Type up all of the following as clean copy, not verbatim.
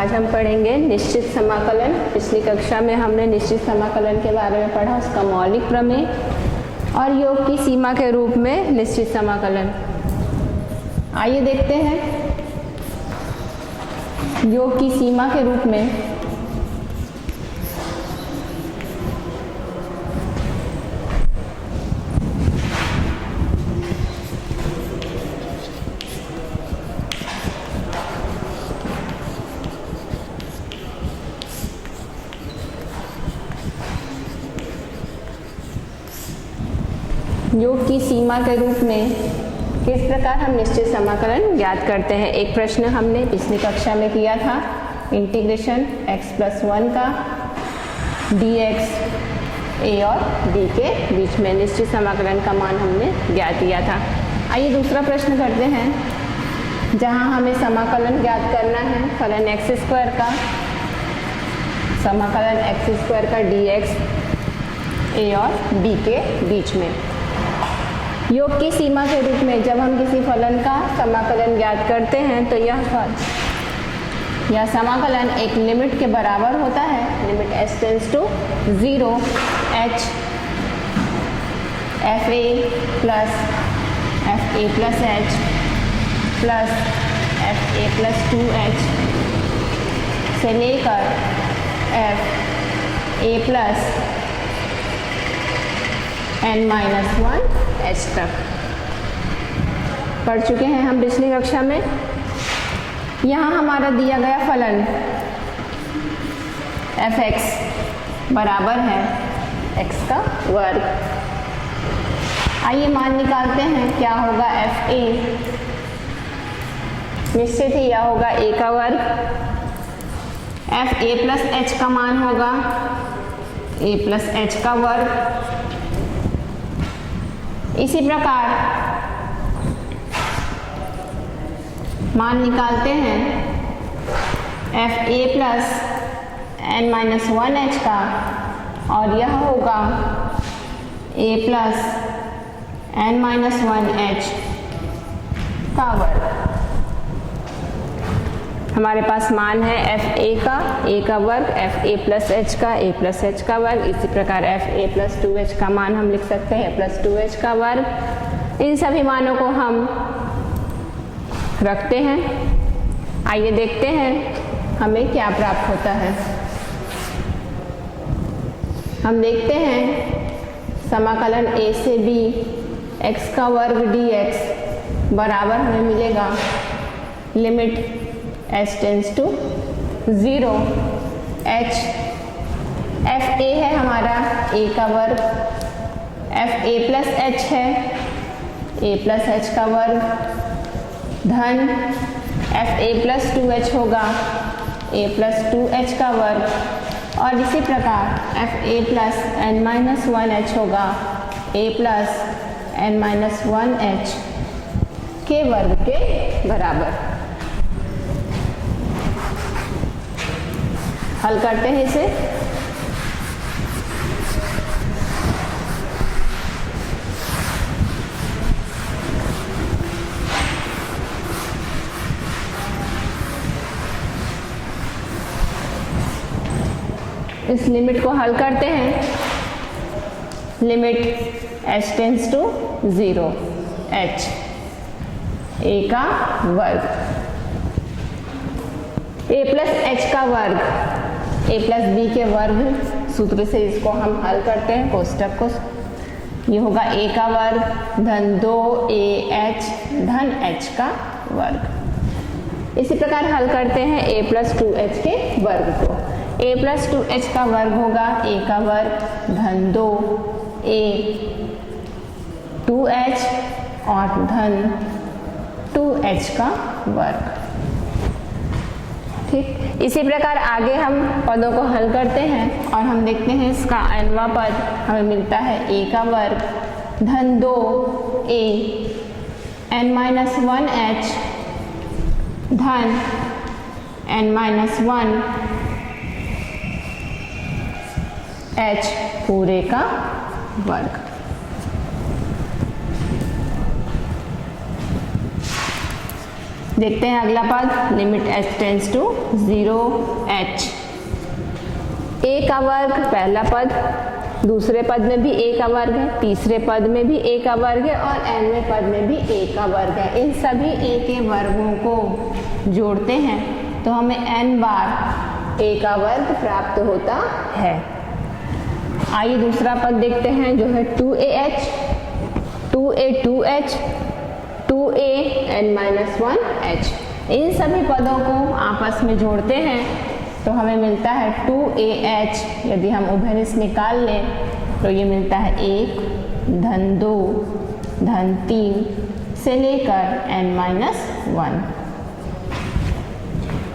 आज हम पढ़ेंगे निश्चित समाकलन। पिछली कक्षा में हमने निश्चित समाकलन के बारे में पढ़ा, उसका मौलिक प्रमेय और योग की सीमा के रूप में निश्चित समाकलन। आइए देखते हैं योग की सीमा के रूप में योग की सीमा के रूप में किस प्रकार हम निश्चित समाकलन ज्ञात करते हैं। एक प्रश्न हमने पिछली कक्षा में किया था, इंटीग्रेशन x+1 का dx a और b के बीच में निश्चित समाकलन का मान हमने ज्ञात किया था। आइए दूसरा प्रश्न करते हैं, जहां हमें समाकलन ज्ञात करना है फलन x² का, समाकलन x² का dx a और b के बीच में। योग की सीमा के रूप में जब हम किसी फलन का समाकलन ज्ञात करते हैं तो यह समाकलन एक लिमिट के बराबर होता है, limit s tends to 0 h fa plus h plus fa plus 2h से लेकर fa प्लस n-1 h तक पढ़ चुके हैं हम पिछली कक्षा में। यहाँ हमारा दिया गया फलन f(x) बराबर है x का वर्ग। आइए मान निकालते हैं, क्या होगा fa, निश्चित ही यह होगा a का वर्ग, fa प्लस h का मान होगा a प्लस h का वर्ग। इसी प्रकार मान निकालते हैं fa प्लस n-1h का, और यह होगा a प्लस n-1h का वर्ग। हमारे पास मान है fa का, a का वर्ग, fa प्लस h का, a प्लस h का वर्ग। इसी प्रकार fa प्लस 2h का मान हम लिख सकते हैं प्लस 2h का वर्ग। इन सभी मानों को हम रखते हैं। आइए देखते हैं हमें क्या प्राप्त होता है। हम देखते हैं समाकलन a से b x का वर्ग dx बराबर हमें मिलेगा limit s tends to 0 h fa है हमारा a का वर्ग, fa प्लस h है a प्लस h का वर्ग, धन fa प्लस 2h होगा a प्लस 2h का वर्ग, और इसी प्रकार fa प्लस n-1h होगा a प्लस n-1h के वर्ग के बराबर। हल करते हैं इसे। इस लिमिट को हल करते हैं, limit h tends to 0 h a का वर्ग, a प्लस h का वर्ग a प्लस b के वर्ग सूत्र से इसको हम हल करते हैं कोष्टक को। ये होगा a का वर्ग धन 2ah धन h का वर्ग। इसी प्रकार हल करते हैं a प्लस 2h के वर्ग को। a प्लस 2h का वर्ग होगा a का वर्ग धन 2a 2h और धन 2h का वर्ग। ठीक, इसी प्रकार आगे हम पदों को हल करते हैं और हम देखते हैं इसका nवां पद हमें मिलता है a का वर्ग धन 2a n-1h धन n-1 h पूरे का वर्ग। देखते हैं अगला पद, limit h tends to 0 h। a का वर्ग पहला पद, दूसरे पद में भी a का वर्ग है, तीसरे पद में भी a का वर्ग है और nवें पद में भी a का वर्ग है। इन सभी a के वर्गों को जोड़ते हैं तो हमें n बार a का वर्ग प्राप्त होता है। आइए दूसरा पद देखते हैं जो है 2ah, 2a 2h, 2a n-1h। इन सभी पदों को आपस में जोड़ते हैं तो हमें मिलता है 2ah। यदि हम उभयनिष्ठ निकाल लें तो ये मिलता है 1 धन 2 धन 3 से लेकर n-1।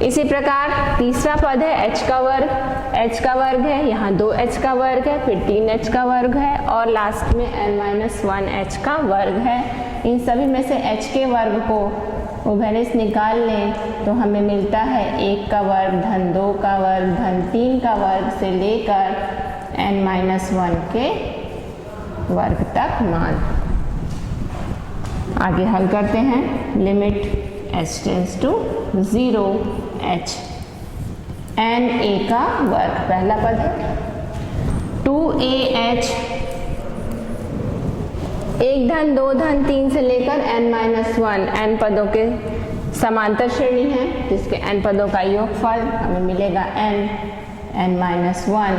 इसी प्रकार तीसरा पद है h का वर्ग, h का वर्ग है, यहाँ 2h का वर्ग है, फिर 3h का वर्ग है और लास्ट में n-1h का वर्ग है। इन सभी में से h के वर्ग को उभयनिष्ठ निकाल लें तो हमें मिलता है 1 का वर्ग धन 2 का वर्ग धन 3 का वर्ग से लेकर n-1 के वर्ग तक मान। आगे हल करते हैं। Limit h tends to 0 h, n a का वर्ग पहला पद है 2ah, 1 धन 2 धन 3 से लेकर n-1 n पदों के समांतर श्रेणी है जिसके n पदों का योगफल हमें मिलेगा n-1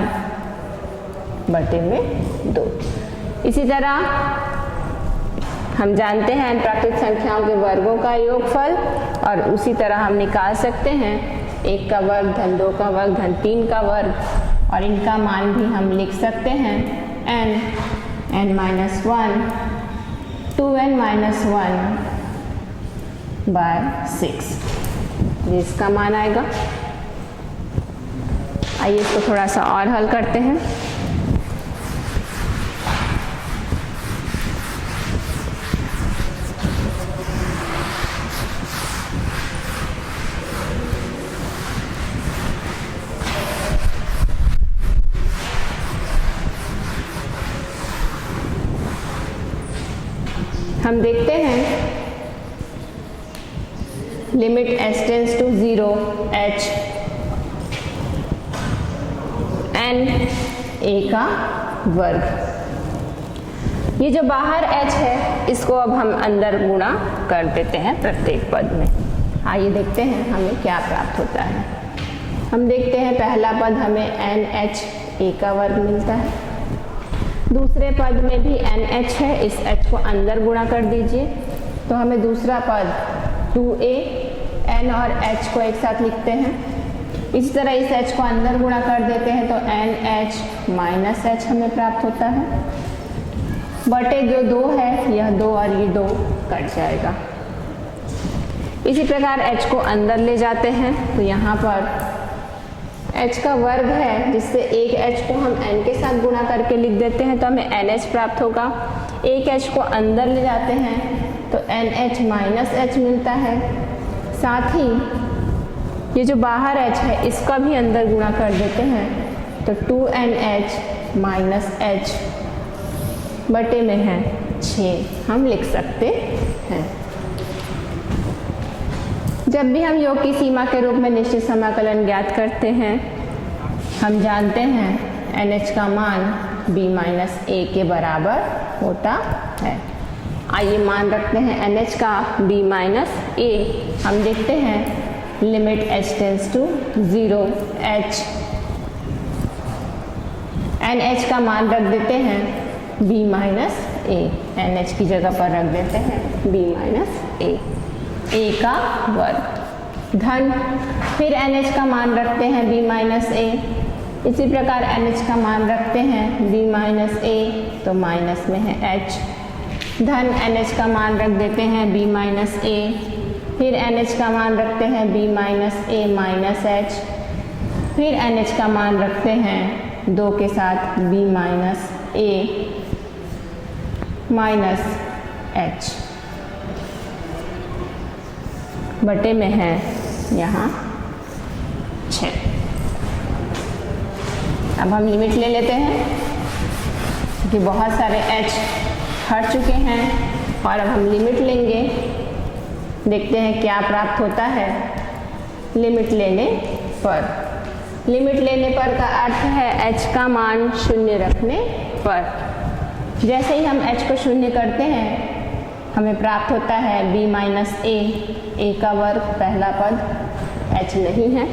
बटे में 2। इसी तरह हम जानते हैं n प्राकृत संख्याओं के वर्गों का योगफल और उसी तरह हम निकाल सकते हैं 1 का वर्ग धन 2 का वर्ग धन 3 का वर्ग और इनका मान भी हम लिख सकते हैं n-1 2n-1 बाय 6, जिसका मान आएगा। आइए इसको थोड़ा सा और हल करते हैं। हम देखते हैं limit h tends to 0 h, n a का वर्ग। ये जो बाहर h है इसको अब हम अंदर गुणा कर देते हैं प्रत्येक पद में। आइए देखते हैं हमें क्या प्राप्त होता है। हम देखते हैं पहला पद हमें nh a का वर्ग मिलता है, दूसरे पद में भी nh है, इस h को अंदर गुणा कर दीजिए तो हमें दूसरा पद 2a, n और h को एक साथ लिखते हैं। इसी तरह इस h को अंदर गुणा कर देते हैं तो nh माइनस h हमें प्राप्त होता है बटे जो 2 है यह 2 और ये 2 कट जाएगा। इसी प्रकार h को अंदर ले जाते हैं तो यहाँ पर h का वर्ग है जिससे एक h को हम n के साथ गुणा करके लिख देते हैं तो हमें nh प्राप्त होगा। एक h को अंदर ले जाते हैं तो nh माइनस h मिलता है। साथ ही ये जो बाहर h है इसका भी अंदर गुणा कर देते हैं तो 2nh माइनस h बटे में है 6 हम लिख सकते हैं। जब भी हम योग की सीमा के रूप में निश्चित समाकलन ज्ञात करते हैं हम जानते हैं nh का मान b माइनस a के बराबर होता है। आइए मान रखते हैं nh का b माइनस a। हम देखते हैं limit h tends to 0 h, nh का मान रख देते हैं b माइनस a, nh की जगह पर रख देते हैं b माइनस a, a का वर्ग धन फिर nh का मान रखते हैं b माइनस a। इसी प्रकार nh का मान रखते हैं b माइनस a तो माइनस में है h धन nh का मान रख देते हैं b माइनस a, फिर nh का मान रखते हैं b minus a minus h, फिर nh का मान रखते हैं 2 के साथ b minus a minus h बटे में है यहाँ 6। अब हम लिमिट ले लेते हैं क्योंकि बहुत सारे h हट चुके हैं और अब हम लिमिट लेंगे। देखते हैं क्या प्राप्त होता है लिमिट लेने पर। लिमिट लेने पर का अर्थ है h का मान शून्य रखने पर। जैसे ही हम h को शून्य करते हैं हमें प्राप्त होता है b माइनस a का वर्ग पहला पद h नहीं है।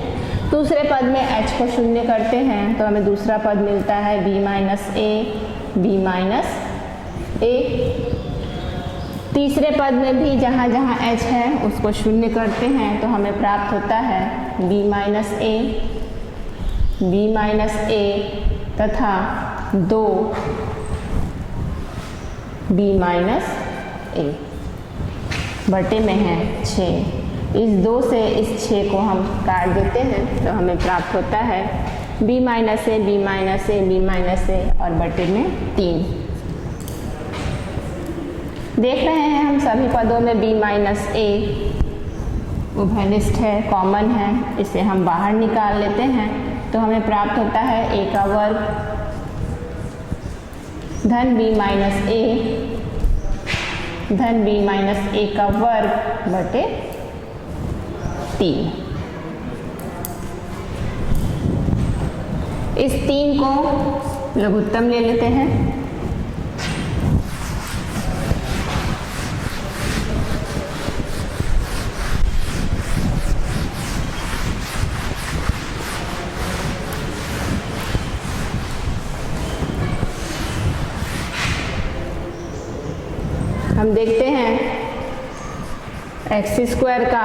दूसरे पद में h को शून्य करते हैं तो हमें दूसरा पद मिलता है b माइनस a। तीसरे पद में भी जहाँ जहाँ h है उसको शून्य करते हैं तो हमें प्राप्त होता है b माइनस a तथा 2 b माइनस a बटे में है 6। इस 2 से इस 6 को हम काट देते हैं तो हमें प्राप्त होता है b माइनस a और बटे में 3। देख रहे हैं हम सभी पदों में b माइनस a उभयनिष्ठ है, कॉमन है, इसे हम बाहर निकाल लेते हैं तो हमें प्राप्त होता है a का वर्ग धन b माइनस a का वर्ग बटे 3। इस 3 को लघुत्तम ले लेते हैं। हम देखते हैं एक्स स्क्वायर का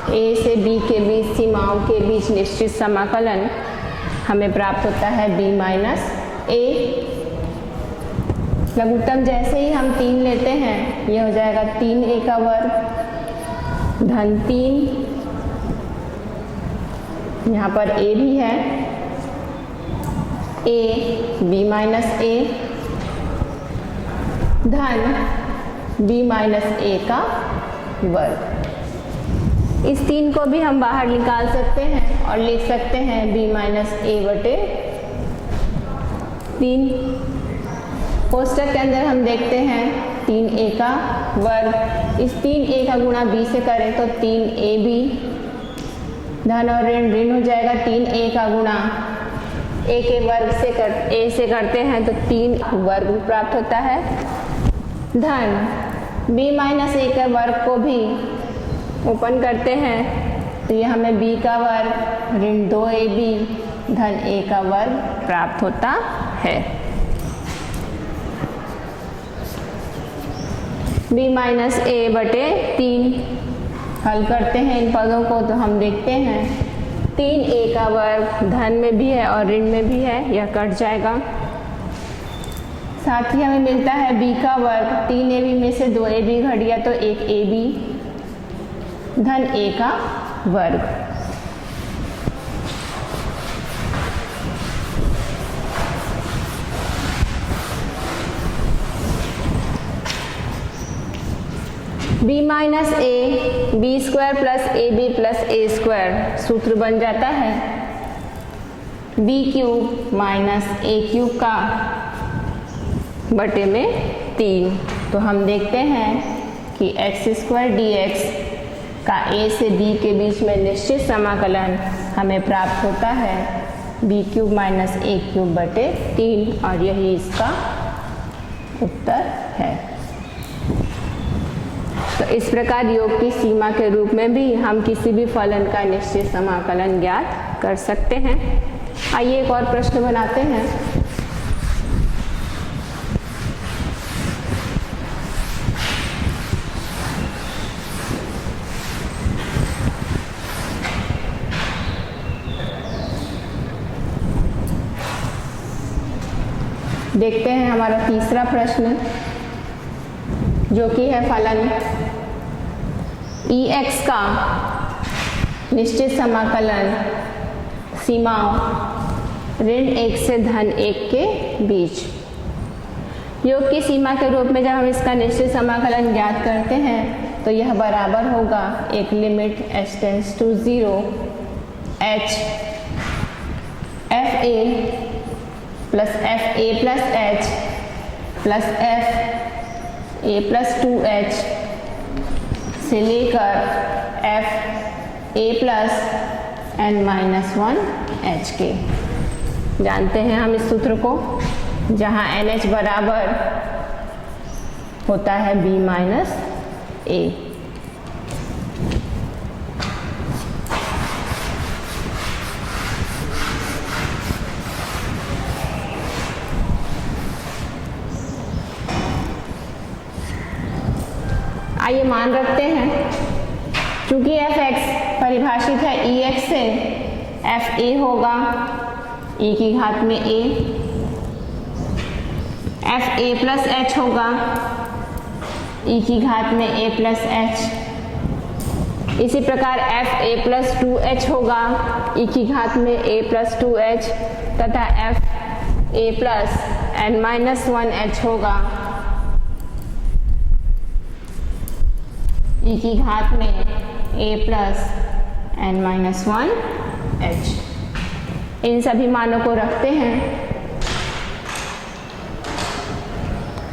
a से b के बीच सीमाओं के बीच निश्चित समाकलन हमें प्राप्त होता है b माइनस a। लघुत्तम जैसे ही हम 3 लेते हैं यह हो जाएगा 3a का वर्ग धन 3, यहाँ पर a भी है, a b माइनस a धन b माइनस a का वर्ग। इस 3 को भी हम बाहर निकाल सकते हैं और लिख सकते हैं b माइनस a बटे 3। कोष्टक के अंदर हम देखते हैं 3a का वर्ग। इस 3a का गुणा b से करें तो 3ab धन और ऋण ऋण हो जाएगा। 3a का गुणा a के वर्ग से करते हैं तो 3 वर्ग प्राप्त होता है धन b माइनस a के वर्ग को भी ओपन करते हैं तो यह हमें b का वर्ग ऋण 2ab धन a का वर्ग प्राप्त होता है। b माइनस a बटे 3 हल करते हैं इन पदों को तो हम देखते हैं 3a का वर्ग धन में भी है और ऋण में भी है, यह कट जाएगा। साथ ही हमें मिलता है b का वर्ग 3ab में से 2ab घट गया तो 1ab धन a का वर्ग। b minus a b square plus ab plus a square सूत्र बन जाता है b cube minus a cube का बटे में 3। तो हम देखते हैं कि एक्स स्क्वायर dx का a से b के बीच में निश्चित समाकलन हमें प्राप्त होता है b cube minus a cube बटे 3 और यही इसका उत्तर है। तो इस प्रकार योग की सीमा के रूप में भी हम किसी भी फलन का निश्चित समाकलन ज्ञात कर सकते हैं। आइए एक और प्रश्न बनाते हैं। देखते हैं हमारा तीसरा प्रश्न जो कि है फलन ex का निश्चित समाकलन सीमाओं ऋण 1 से धन 1 के बीच। योग की सीमा के रूप में जब हम इसका निश्चित समाकलन ज्ञात करते हैं तो यह बराबर होगा एक limit h tends to 0 h f a plus F A plus H plus F A plus 2h से लेकर एफ ए प्लस एन माइनस 1 एच के। जानते हैं हम इस सूत्र को, जहाँ एन एच बराबर होता है बी माइनस ए। आइए मान रखते हैं, चूंकि एफ एक्स परिभाषित है ई एक्स से, एफ ए होगा ई की घात में ए, एफ ए प्लस एच होगा ई की घात में ए प्लस एच। इसी प्रकार एफ ए प्लस 2 एच होगा ई की घात में ए प्लस 2 एच, तथा F A plus N minus 1 H होगा ई की घात में a plus N minus 1 h. इन सभी मानों को रखते हैं,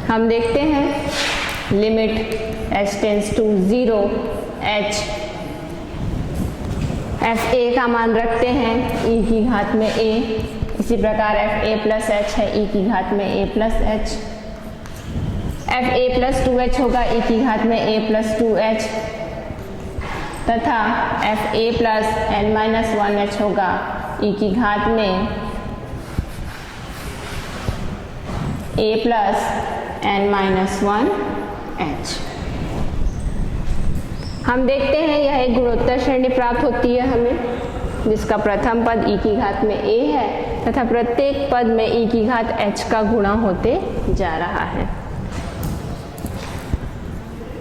हम देखते हैं limit h tends to 0 h, f a का मान रखते हैं e की घात में a, इसी प्रकार एफ ए प्लस एच है e की घात में a plus H, F A plus 2 H होगा e की घात में a प्लस 2 एच, तथा F A plus N minus 1 H होगा e की घात में a plus N minus 1 H. हम देखते हैं यह एक गुणोत्तर श्रेणी प्राप्त होती है हमें, जिसका प्रथम पद e की घात में a है तथा प्रत्येक पद में e की घात h का गुणा होते जा रहा है।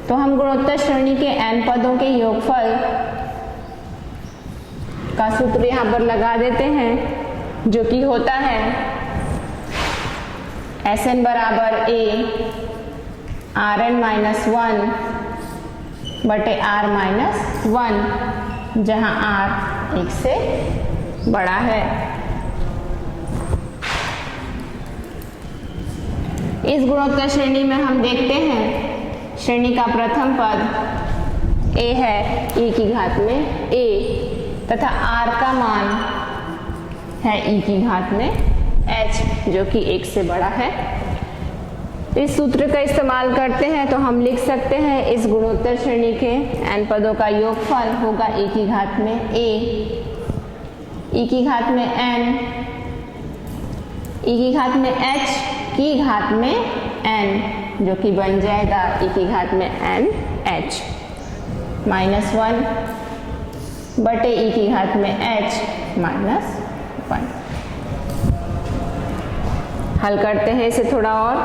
तो हम गुणोत्तर श्रेणी के n पदों के योगफल का सूत्र यहाँ पर लगा देते हैं, जो कि होता है Sn बराबर a Rn माइनस 1 बटे R माइनस 1, जहाँ R 1 से बड़ा है। इस गुणोत्तर श्रेणी में हम देखते हैं श्रेणी का प्रथम पद a है e की घात में a, तथा r का मान है e की घात में h, जो कि 1 से बड़ा है। इस सूत्र का इस्तेमाल करते हैं तो हम लिख सकते हैं इस गुणोत्तर श्रेणी के n पदों का योगफल होगा e की घात में a, e की घात में n, e की घात में h की घात में n, जो कि बन जाएगा e की घात में n h माइनस 1 बटे e की घात में h माइनस 1। हल करते हैं इसे थोड़ा और।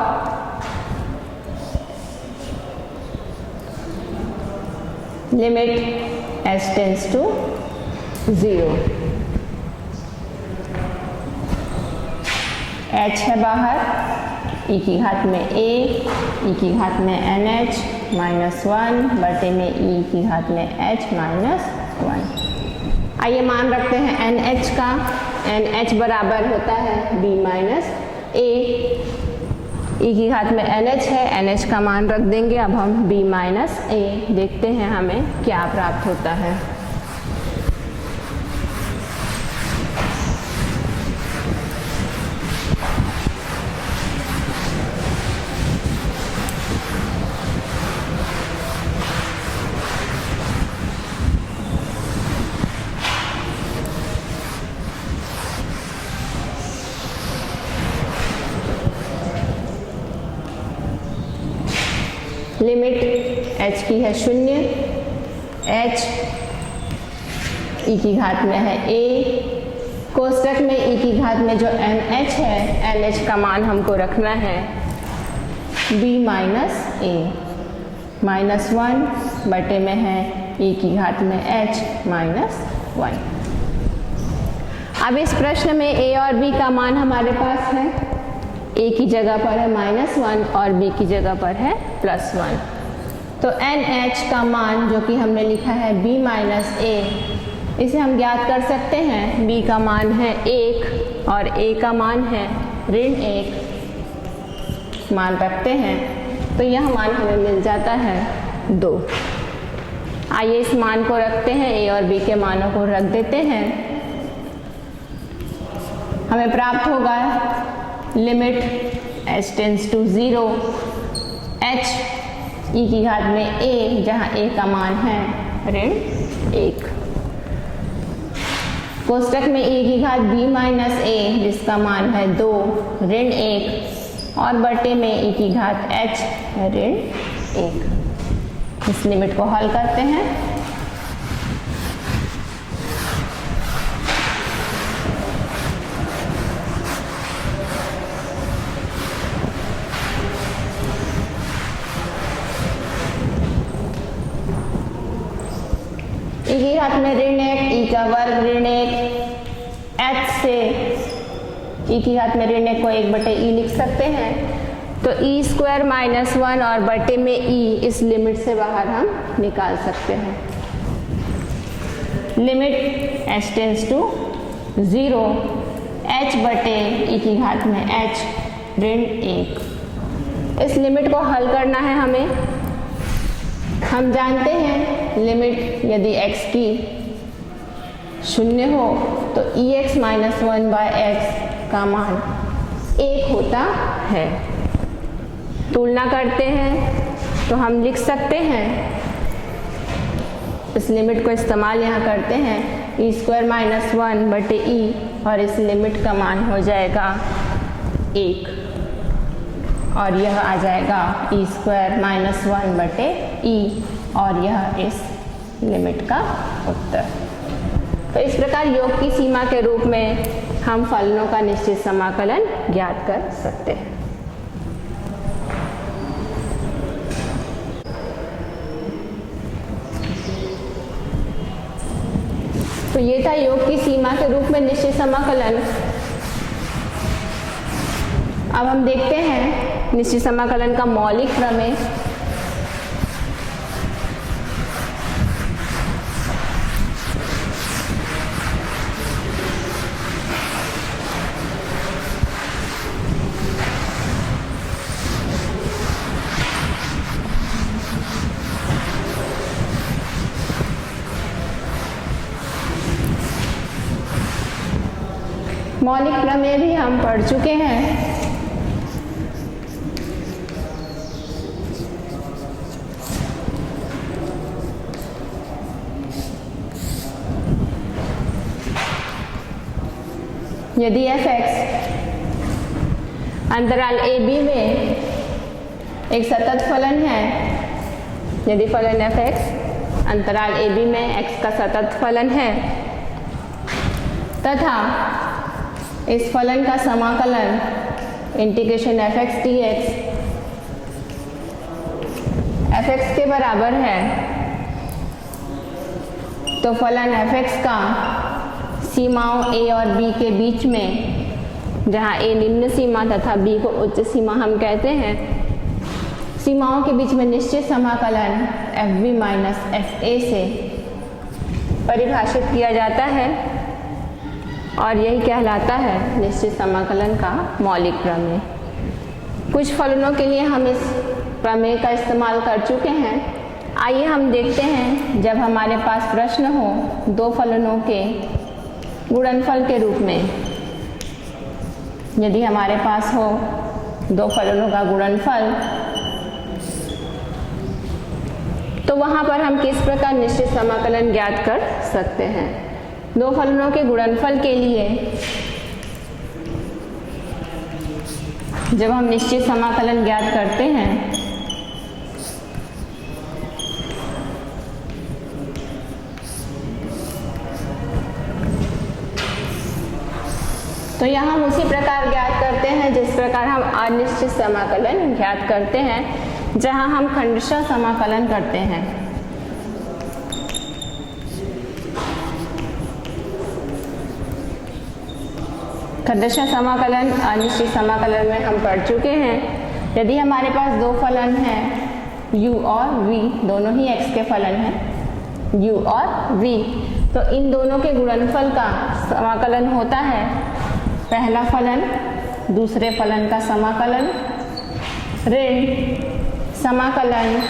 Limit h tends to 0, h है बाहर, e की घात में a, e की घात में nh माइनस 1 बटे में e की घात में h माइनस 1। आइए मान रखते हैं nh का, nh बराबर होता है b माइनस a, e की घात में nh है, nh का मान रख देंगे। अब हम b माइनस a देखते हैं हमें क्या प्राप्त होता है। लिमिट h की है 0, h e की घात में है a, कोष्टक में e की घात में जो nh है, nh का मान हमको रखना है b माइनस a माइनस 1 बटे में है e की घात में h माइनस 1। अब इस प्रश्न में a और b का मान हमारे पास है, a की जगह पर है -1 और b की जगह पर है +1। तो NH का मान जो कि हमने लिखा है b माइनस a, इसे हम ज्ञात कर सकते हैं। b का मान है 1 और a का मान है -1, मान रखते हैं तो यह मान हमें मिल जाता है 2। आइए इस मान को रखते हैं, a और b के मानों को रख देते हैं। हमें प्राप्त होगा limit h tends to 0 h e की घात में a, जहाँ a का मान है ऋण 1। कोष्टक में e की घात b माइनस a, जिसका मान है 2 ऋण 1, और बटे में e की घात h ऋण 1। इस लिमिट को हल करते हैं। e की घात में ऋण 1, e का वर्ग ऋण 1, h से e की घात में ऋण 1 को 1/e लिख सकते हैं। तो e स्क्वायर माइनस 1 और बटे में e, इस लिमिट से बाहर हम निकाल सकते हैं। Limit h tends to 0 h बटे e की घात में h ऋण 1। इस लिमिट को हल करना है हमें। हम जानते हैं लिमिट यदि x की 0 हो तो ex माइनस 1/x का मान 1 होता है। तुलना करते हैं तो हम लिख सकते हैं, इस लिमिट को इस्तेमाल यहाँ करते हैं, e स्क्वायर माइनस 1 बटे e, और इस लिमिट का मान हो जाएगा 1, और यह आ जाएगा e स्क्वायर माइनस 1 बटे e, और यह इस लिमिट का उत्तर। तो इस प्रकार योग की सीमा के रूप में हम फलनों का निश्चित समाकलन ज्ञात कर सकते हैं। तो ये था योग की सीमा के रूप में निश्चित समाकलन। अब हम देखते हैं निश्चित समाकलन का मौलिक प्रमेय। मौलिक प्रमेय भी हम पढ़ चुके हैं। यदि f(x) अंतराल a b में एक सतत फलन है, यदि फलन f(x) अंतराल a b में x का सतत फलन है तथा इस फलन का समाकलन इंटीग्रेशन f(x) dx f(x) के बराबर है, तो फलन f(x) का सीमाओं a और b के बीच में, जहाँ a निम्न सीमा तथा b को उच्च सीमा हम कहते हैं, सीमाओं के बीच में निश्चित समाकलन fb माइनस fa से परिभाषित किया जाता है, और यही कहलाता है निश्चित समाकलन का मौलिक प्रमेय। कुछ फलनों के लिए हम इस प्रमेय का इस्तेमाल कर चुके हैं। आइए हम देखते हैं, जब हमारे पास प्रश्न हो दो फलनों के गुणनफल के रूप में, यदि हमारे पास हो दो फलनों का गुणनफल, तो वहाँ पर हम किस प्रकार निश्चित समाकलन ज्ञात कर सकते हैं। दो फलनों के गुणनफल के लिए जब हम निश्चित समाकलन ज्ञात करते हैं तो यहाँ हम उसी प्रकार ज्ञात करते हैं जिस प्रकार हम अनिश्चित समाकलन ज्ञात करते हैं, जहाँ हम खंडशः समाकलन करते हैं। खंडशः समाकलन अनिश्चित समाकलन में हम पढ़ चुके हैं। यदि हमारे पास दो फलन हैं u और v, दोनों ही x के फलन हैं u और v, तो इन दोनों के गुणनफल का समाकलन होता है पहला फलन दूसरे फलन का समाकलन ऋण समाकलन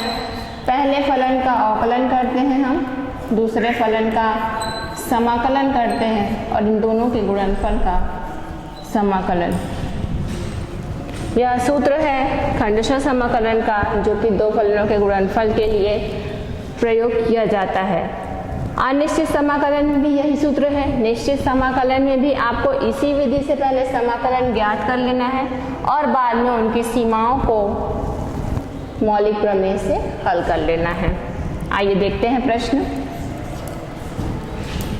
पहले फलन का अवकलन करते हैं हम, दूसरे फलन का समाकलन करते हैं और इन दोनों के गुणनफल का समाकलन। यह सूत्र है खंडशः समाकलन का, जो कि दो फलनों के गुणनफल के लिए प्रयोग किया जाता है। अनिश्चित समाकलन में भी यही सूत्र है। निश्चित समाकलन में भी आपको इसी विधि से पहले समाकलन ज्ञात कर लेना है और बाद में उनकी सीमाओं को मौलिक प्रमेय से हल कर लेना है। आइए देखते हैं प्रश्न।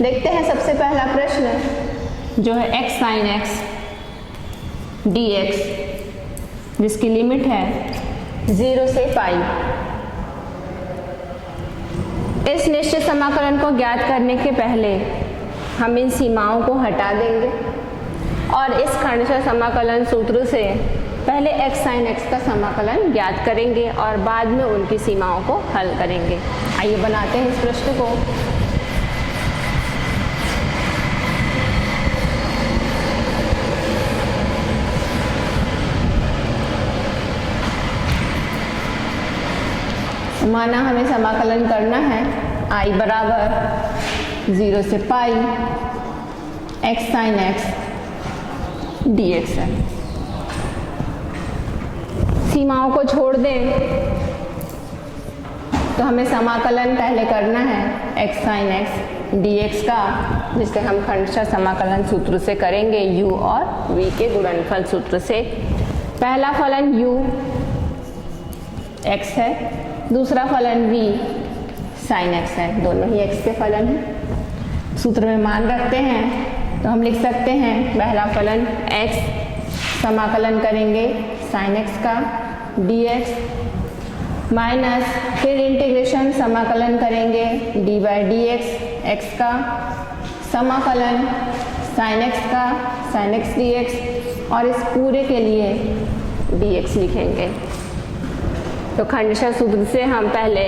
देखते हैं सबसे पहला प्रश्न जो है x sin x dx, जिसकी लिमिट है 0 से पाई। इस निश्चित समाकलन को ज्ञात करने के पहले हम इन सीमाओं को हटा देंगे और इस खंडशः समाकलन सूत्र से पहले x sin x का समाकलन ज्ञात करेंगे और बाद में उनकी सीमाओं को हल करेंगे। आइए बनाते हैं इस प्रश्न को। माना हमें समाकलन करना है I बराबर 0 से पाई x sin x dx है। सीमाओं को छोड़ दें तो हमें समाकलन पहले करना है x sin x dx का, जिससे हम खंडशः समाकलन सूत्र से करेंगे u और v के गुणनफल सूत्र से। पहला फलन u x है, दूसरा फलन v sin x है, दोनों ही x के फलन हैं। सूत्र में मान रखते हैं तो हम लिख सकते हैं पहला फलन x, समाकलन करेंगे sin x का dx माइनस फिर इंटीग्रेशन समाकलन करेंगे d बाई dx x का, समाकलन sin x का sin x dx और इस पूरे के लिए dx लिखेंगे। तो खंडशः सूत्र से हम पहले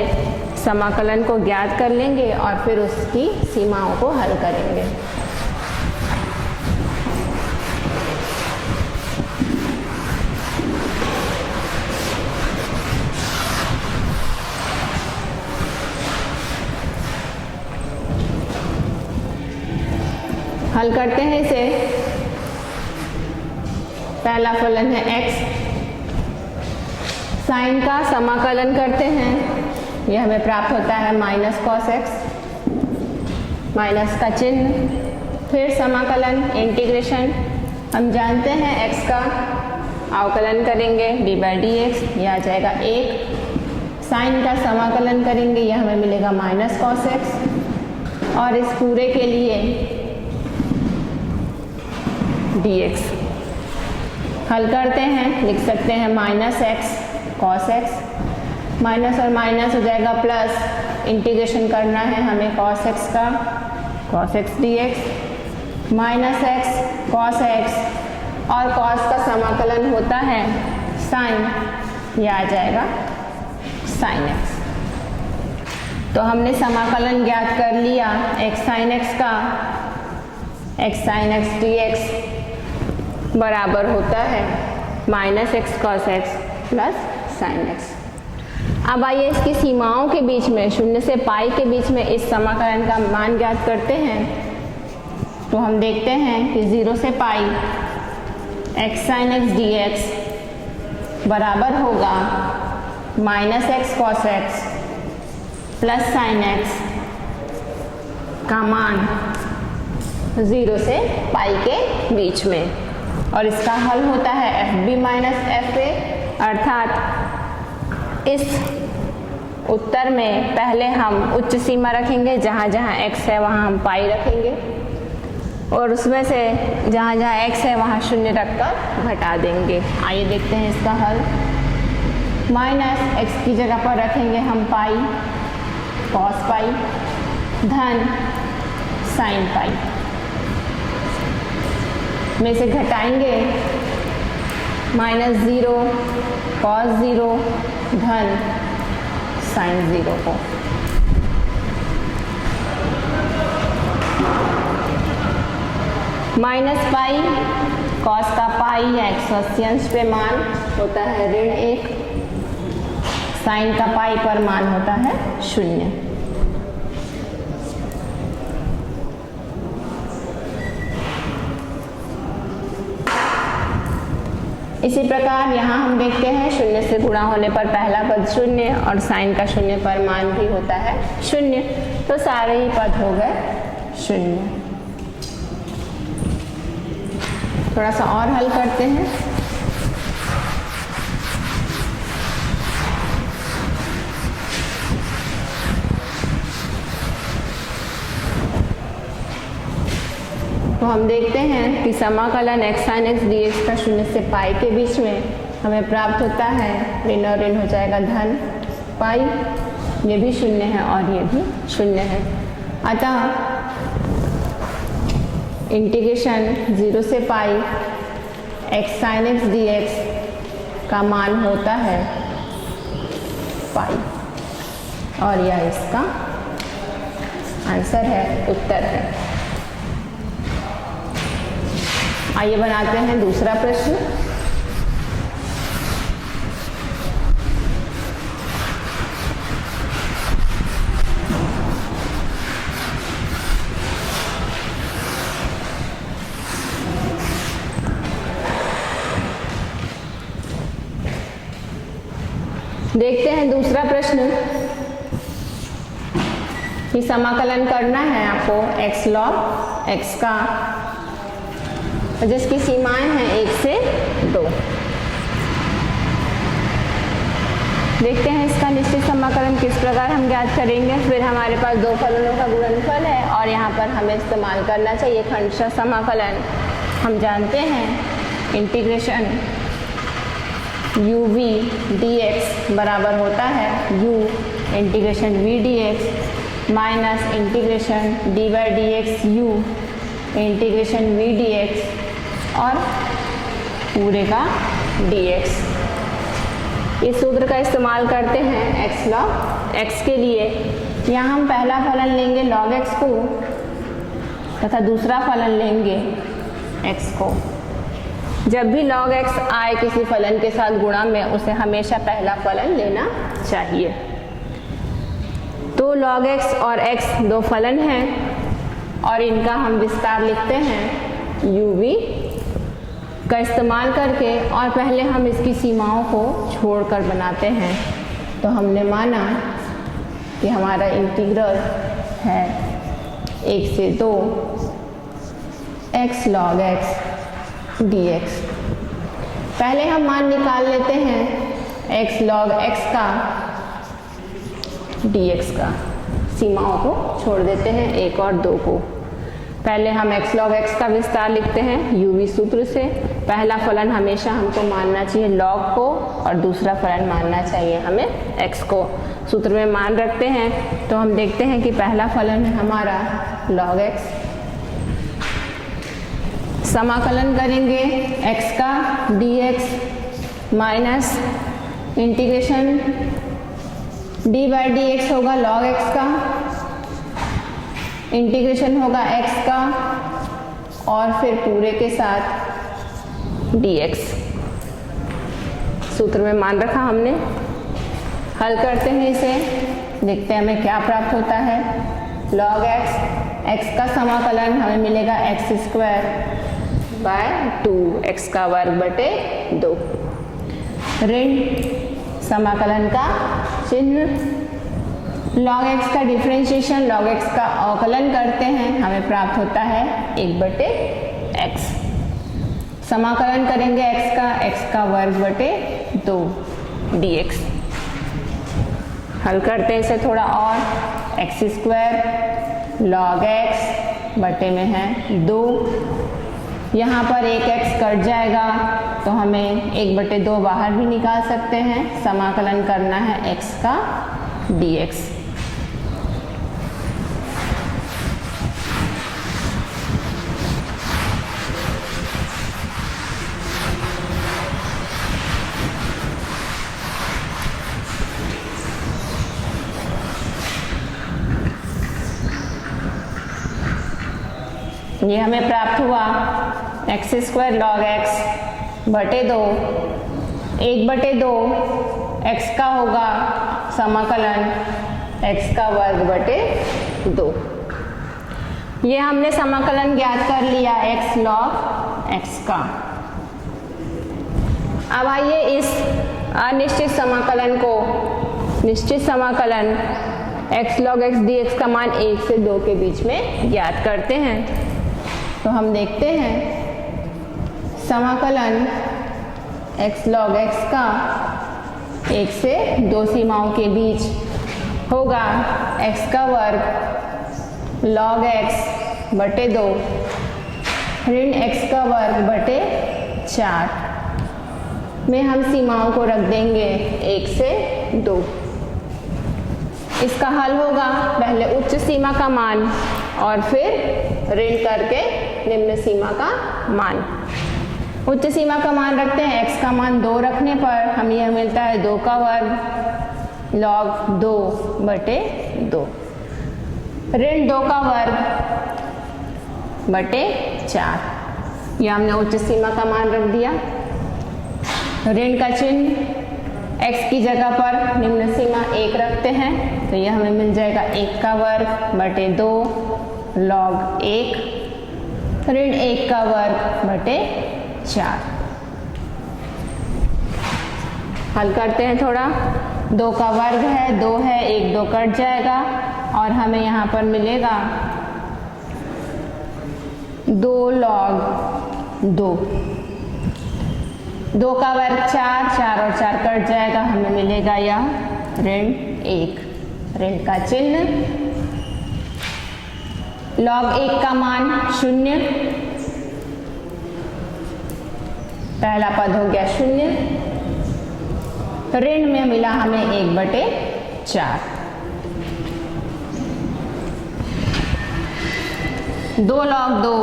समाकलन को ज्ञात कर लेंगे और फिर उसकी सीमाओं को हल करेंगे। हल करते हैं इसे। पहला फलन है x, साइन का समाकलन करते हैं, यह हमें प्राप्त होता है माइनस कॉस एक्स, माइनस का चिन्ह, फिर समाकलन इंटीग्रेशन। हम जानते हैं x का अवकलन करेंगे d बाई डी एक्स, यह आ जाएगा 1। साइन का समाकलन करेंगे, यह हमें मिलेगा माइनस कॉस एक्स और इस पूरे के लिए dx। हल करते हैं, लिख सकते हैं minus x cos x, minus और माइनस हो जाएगा प्लस, इंटीग्रेशन करना है हमें कॉस एक्स का, cos x d x, minus x cos x और कॉस का समाकलन होता है साइन, यह आ जाएगा साइन एक्स। तो हमने समाकलन ज्ञात कर लिया एक्स साइन एक्स का, x sine x d x बराबर होता है minus x cos x plus sine x. अब आइए इसकी सीमाओं के बीच में 0 से पाई के बीच में इस समाकलन का मान ज्ञात करते हैं। तो हम देखते हैं कि 0 से pi x sine x d x बराबर होगा minus x cos x plus sine x का मान 0 से पाई के बीच में, और इसका हल होता है F B minus F A, अर्थात इस उत्तर में पहले हम उच्च सीमा रखेंगे, जहाँ जहाँ x है वहाँ हम पाई रखेंगे और उसमें से जहाँ जहाँ x है वहाँ 0 रखकर घटा देंगे। आइए देखते हैं इसका हल। माइनस x की जगह पर रखेंगे हम पाई, कॉस पाई धन साइन पाई में से घटाएंगे माइनस 0 कॉस 0 धन साइन 0 को। माइनस पाई कॉस का पाई या 180 अंश पे मान होता है ऋण 1, साइन का पाई पर मान होता है 0। इसी प्रकार यहाँ हम देखते हैं 0 से गुणा होने पर पहला पद 0 और साइन का 0 पर मान भी होता है 0, तो सारे ही पद हो गए 0। थोड़ा सा और हल करते हैं। तो हम देखते हैं कि समाकलन x sin x dx का 0 से पाई के बीच में हमें प्राप्त होता है, ऋण और ऋण हो जाएगा धन पाई, ये भी 0 है और ये भी 0 है। अतः इंटीग्रेशन 0 से पाई x sin x dx का मान होता है पाई, और यह इसका आंसर है, उत्तर है। आइए बनाते हैं दूसरा प्रश्न। देखते हैं दूसरा प्रश्न कि समाकलन करना है आपको x log x का, जिसकी सीमाएं हैं 1 से 2। देखते हैं इसका निश्चित समाकलन किस प्रकार हम ज्ञात करेंगे। फिर हमारे पास दो फलनों का गुणनफल है और यहाँ पर हमें इस्तेमाल करना चाहिए खंडशः समाकलन। हम जानते हैं इंटीग्रेशन uv dx बराबर होता है u integration v dx minus integration dy dx u integration v dx और पूरे का dx। इस सूत्र का इस्तेमाल करते हैं x log x के लिए। यहाँ हम पहला फलन लेंगे log x को तथा दूसरा फलन लेंगे x को। जब भी log x आए किसी फलन के साथ गुणा में, उसे हमेशा पहला फलन लेना चाहिए। तो log x और x दो फलन हैं और इनका हम विस्तार लिखते हैं uv का इस्तेमाल करके, और पहले हम इसकी सीमाओं को छोड़कर बनाते हैं। तो हमने माना कि हमारा इंटीग्रल है 1 से 2 x log x dx। पहले हम मान निकाल लेते हैं x log x का dx का, सीमाओं को छोड़ देते हैं 1 और 2 को। पहले हम x log x का विस्तार लिखते हैं uv सूत्र से। पहला फलन हमेशा हमको मानना चाहिए log को और दूसरा फलन मानना चाहिए हमें x को। सूत्र में मान रखते हैं तो हम देखते हैं कि पहला फलन है हमारा log x। समाकलन करेंगे x का dx minus integration d by dx होगा log x का, इंटीग्रेशन होगा x का और फिर पूरे के साथ dx। सूत्र में मान रखा हमने। हल करते हैं इसे, देखते हैं हमें क्या प्राप्त होता है। log x का समाकलन हमें मिलेगा x स्क्वायर बाय 2 x का वर्ग बटे 2। ऋण समाकलन का चिन्ह, log x का डिफरेंशिएशन log x का अवकलन करते हैं, हमें प्राप्त होता है 1 बटे x। समाकलन करेंगे x का वर्ग बटे 2 dx। हल करते हैं इसे थोड़ा और। x स्क्वायर log x बटे में है 2, यहाँ पर एक x कट जाएगा तो हमें 1 बटे 2 बाहर भी निकाल सकते हैं। समाकलन करना है x का dx। ये हमें प्राप्त हुआ x स्क्वायर log x बटे 2, 1 बटे 2 x का होगा समाकलन x का वर्ग बटे 2। ये हमने समाकलन ज्ञात कर लिया x log x का। अब आइए इस अनिश्चित समाकलन को निश्चित समाकलन x log x dx का मान 1 से 2 के बीच में ज्ञात करते हैं। तो हम देखते हैं समाकलन x log x का 1 से 2 सीमाओं के बीच होगा x का वर्ग log x बटे 2 ऋण x का वर्ग बटे 4 में हम सीमाओं को रख देंगे 1 से 2। इसका हल होगा पहले उच्च सीमा का मान और फिर ऋण करके निम्न सीमा का मान। उच्च सीमा का मान रखते हैं, x का मान 2 रखने पर हमें यह मिलता है 2 का वर्ग log 2 बटे 2 ऋण 2 का वर्ग बटे 4। यह हमने उच्च सीमा का मान रख दिया। ऋण का चिन्ह x की जगह पर निम्न सीमा 1 रखते हैं तो यह हमें मिल जाएगा 1 का वर्ग बटे 2 log 1 ऋण 1 का वर्ग बटे 4। हल करते हैं थोड़ा। 2 का वर्ग है 2 है 1 2 कट जाएगा और हमें यहाँ पर मिलेगा 2 log 2। 2 का वर्ग 4 4 और 4 कट जाएगा, हमें मिलेगा यह ऋण 1। ऋण का चिन्ह log 1 का मान 0, पहला पद हो गया 0, ऋण में मिला हमें 1 बटे 4। 2 log 2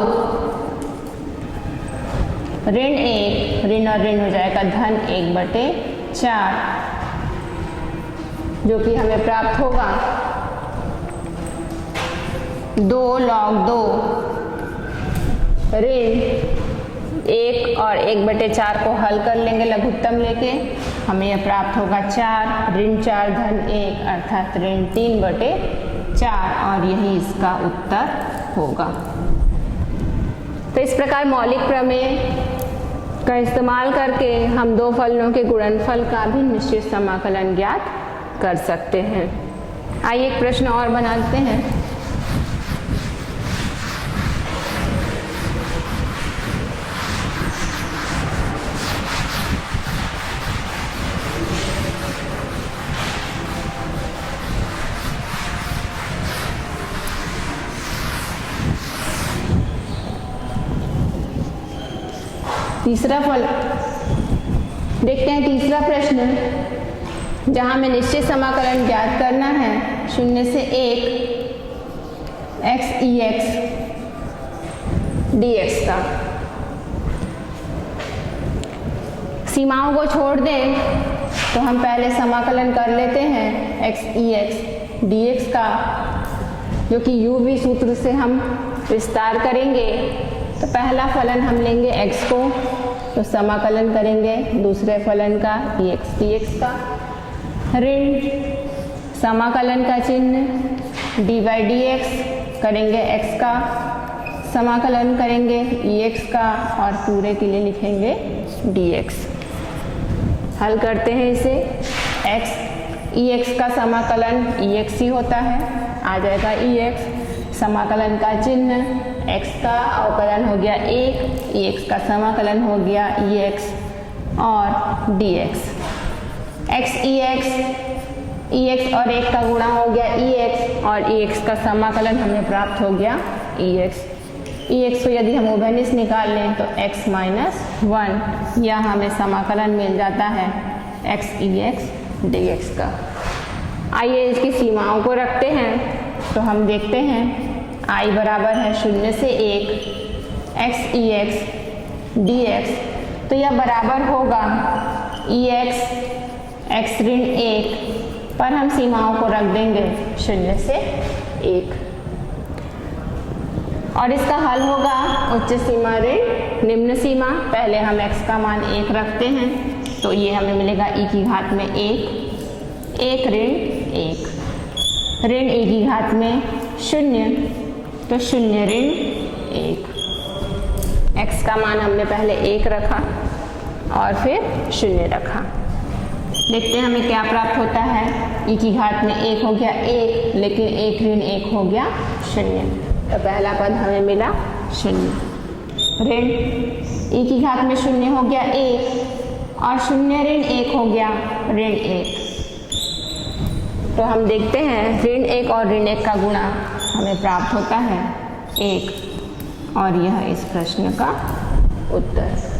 ऋण 1 ऋण और ऋण हो जाएगा धन 1 बटे 4 जो कि हमें प्राप्त होगा 2 log 2 ऋण 1 और 1 बटे 4 को हल कर लेंगे लघुत्तम लेके, हमें यह प्राप्त होगा 4 ऋण 4 धन 1 अर्थात ऋण 3 बटे 4 और यही इसका उत्तर होगा। तो इस प्रकार मौलिक प्रमेय का इस्तेमाल करके हम दो फलनों के गुणनफल का भी निश्चित समाकलन ज्ञात कर सकते हैं। आइए एक प्रश्न और बनाते हैं। तीसरा फल देखते हैं। तीसरा प्रश्न जहां हमें निश्चित समाकलन ज्ञात करना है 0 से 1 x dx का। सीमाओं को छोड़ दें तो हम पहले समाकलन कर लेते हैं x dx का, जो कि u v सूत्र से हम विस्तार करेंगे। तो पहला फलन हम लेंगे x को तो समाकलन करेंगे दूसरे फलन का ex dx का, ऋण समाकलन का चिन्ह dy dx करेंगे x का, समाकलन करेंगे ex का और पूरे के लिए लिखेंगे dx। हल करते हैं इसे। ex का समाकलन ex ही होता है, आ जाएगा ex। समाकलन का चिन्ह x का अवकलन हो गया 1, ex का समाकलन हो गया ex और dx। ex और 1 का गुणा हो गया ex और ex का समाकलन हमें प्राप्त हो गया ex को यदि हम उभयनिष्ठ निकाल लें तो x माइनस 1, या हमें समाकलन मिल जाता है x dx का। आइए इसकी सीमाओं को रखते हैं तो हम देखते हैं I बराबर है 0 से 1 x dx, तो यह बराबर होगा ex x ऋण 1 पर हम सीमाओं को रख देंगे 0 से 1 और इसका हल होगा उच्च सीमा ऋण निम्न सीमा। पहले हम x का मान 1 रखते हैं तो ये हमें मिलेगा e की घात में 1, 1 ऋण 1, ऋण e की घात में 0, तो 0 ऋण 1। x का मान हमने पहले 1 रखा और फिर 0 रखा। देखते हैं हमें क्या प्राप्त होता है। e की घात में 1 हो गया 1, लेकिन 1 ऋण 1 हो गया 0, तो पहला पद हमें मिला 0। ऋण e की घात में 0 हो गया 1 और 0 ऋण 1 हो गया ऋण 1, तो हम देखते हैं ऋण 1 और ऋण 1 का गुणा हमें प्राप्त होता है 1, और यह इस प्रश्न का उत्तर।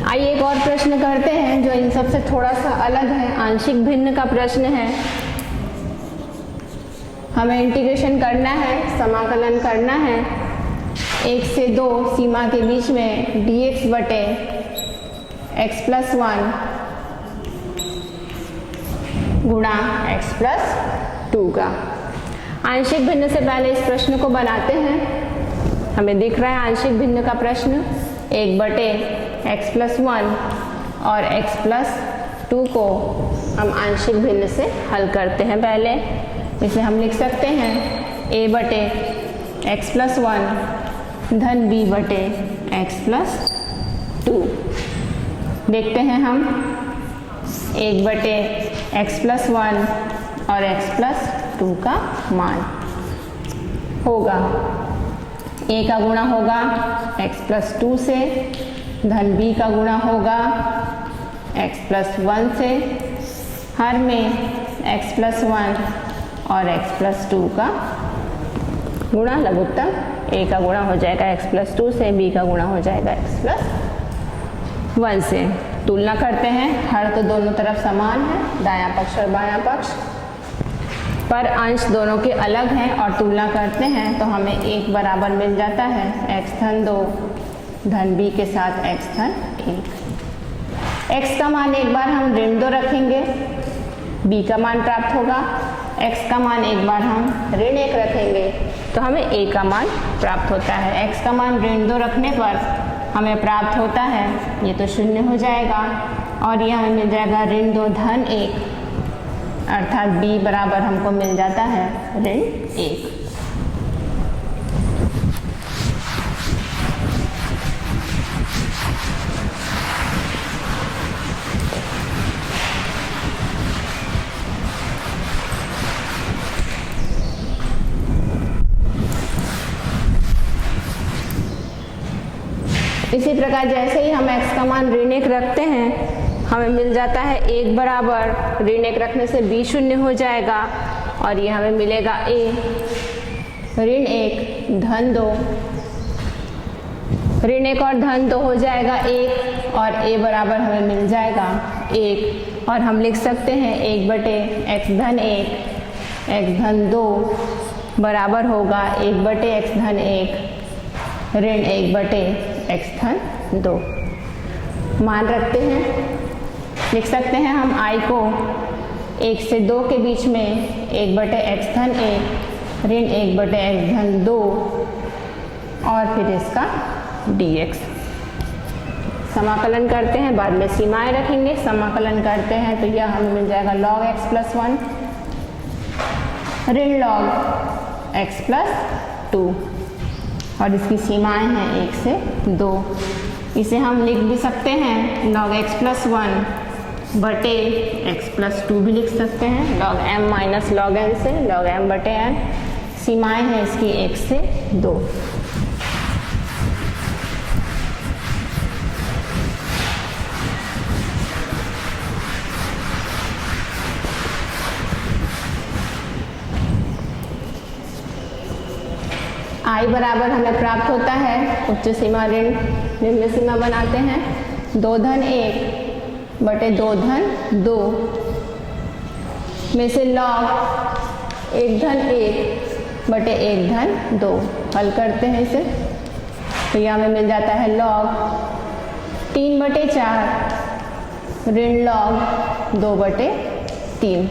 आइए एक और प्रश्न करते हैं जो इन सबसे थोड़ा सा अलग है। आंशिक भिन्न का प्रश्न है। हमें इंटीग्रेशन करना है, समाकलन करना है 1 से 2 सीमा के बीच में dx बटे x प्लस 1 गुणा x प्लस 2 का। आंशिक भिन्न से पहले इस प्रश्न को बनाते हैं। हमें दिख रहा है आंशिक भिन्न का प्रश्न 1 बटे x प्लस 1 और x प्लस 2 को हम आंशिक भिन्न से हल करते हैं। पहले इसे हम लिख सकते हैं a बटे x प्लस 1 धन b बटे x प्लस 2। देखते हैं हम 1 बटे x प्लस 1 और x प्लस 2 का मान होगा, a का गुणा होगा x प्लस 2 से, धन b का गुणा होगा x प्लस 1 से, हर में x प्लस 1 और x प्लस 2 का गुणा लघुत्तम a का गुणा हो जाएगा x प्लस 2 से, b का गुणा हो जाएगा x प्लस 1 से। तुलना करते हैं, हर तो दोनों तरफ समान है, दायां पक्ष और बायां पक्ष, पर अंश दोनों के अलग हैं और तुलना करते हैं तो हमें 1 बराबर मिल जाता है x धन 2 धन b के साथ x धन 1। x का मान एक बार हम ऋण 2 रखेंगे, b का मान प्राप्त होगा, x का मान एक बार हम ऋण 1 रखेंगे तो हमें a का मान प्राप्त होता है। x का मान ऋण 2 रखने पर हमें प्राप्त होता है, ये तो 0 हो जाएगा और ये हमें मिल जाएगा ऋण 2 धन 1, अर्थात b बराबर हमको मिल जाता है ऋण 1। इसी प्रकार जैसे ही हम x का मान ऋण 1 रखते हैं हमें मिल जाता है 1 बराबर, ऋण 1 रखने से b 0 हो जाएगा और ये हमें मिलेगा a ऋण 1 धन 2, ऋण 1 और धन 2 हो जाएगा 1 और a बराबर हमें मिल जाएगा 1 और हम लिख सकते हैं 1 बटे x धन 1 x धन 2 बराबर होगा 1 बटे x धन 1 ऋण 1 बटे x धन 2। मान रखते हैं, लिख सकते हैं हम i को 1 से 2 के बीच में 1 बटे x धन 1 ऋण 1 बटे x धन 2 और फिर इसका dx। समाकलन करते हैं, बाद में सीमाएं रखेंगे। समाकलन करते हैं तो यह हमें मिल जाएगा log x प्लस 1 ऋण log x प्लस 2 और इसकी सीमाएं हैं 1 से 2। इसे हम लिख भी सकते हैं log x प्लस 1 बटे x प्लस 2 भी लिख सकते हैं, log m minus log n से, log m बटे n। सीमाएं हैं इसकी 1 से 2। i बराबर हमें प्राप्त होता है उच्च सीमा ऋण निम्न सीमा बनाते हैं 2 धन 1 बटे 2 धन 2 में से log 1 धन 1 बटे 1 धन 2। हल करते हैं इसे तो यहाँ हमें मिल जाता है log 3 बटे 4 ऋण log 2 बटे 3,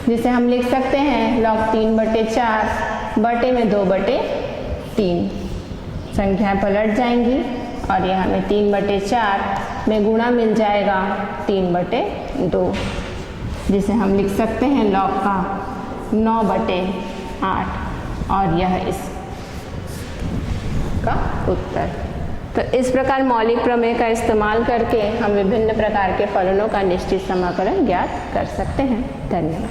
जिसे हम लिख सकते हैं log 3 बटे 4 बटे में 2 बटे 3। संख्याएं पलट जाएंगी और यहाँ हमें 3 बटे 4 में गुणा मिल जाएगा 3 बटे 2, जिसे हम लिख सकते हैं log का 9 बटे 8 और यह इसका उत्तर। तो इस प्रकार मौलिक प्रमेय का इस्तेमाल करके हम विभिन्न प्रकार के फलनों का निश्चित समाकलन ज्ञात कर सकते हैं। धन्यवाद।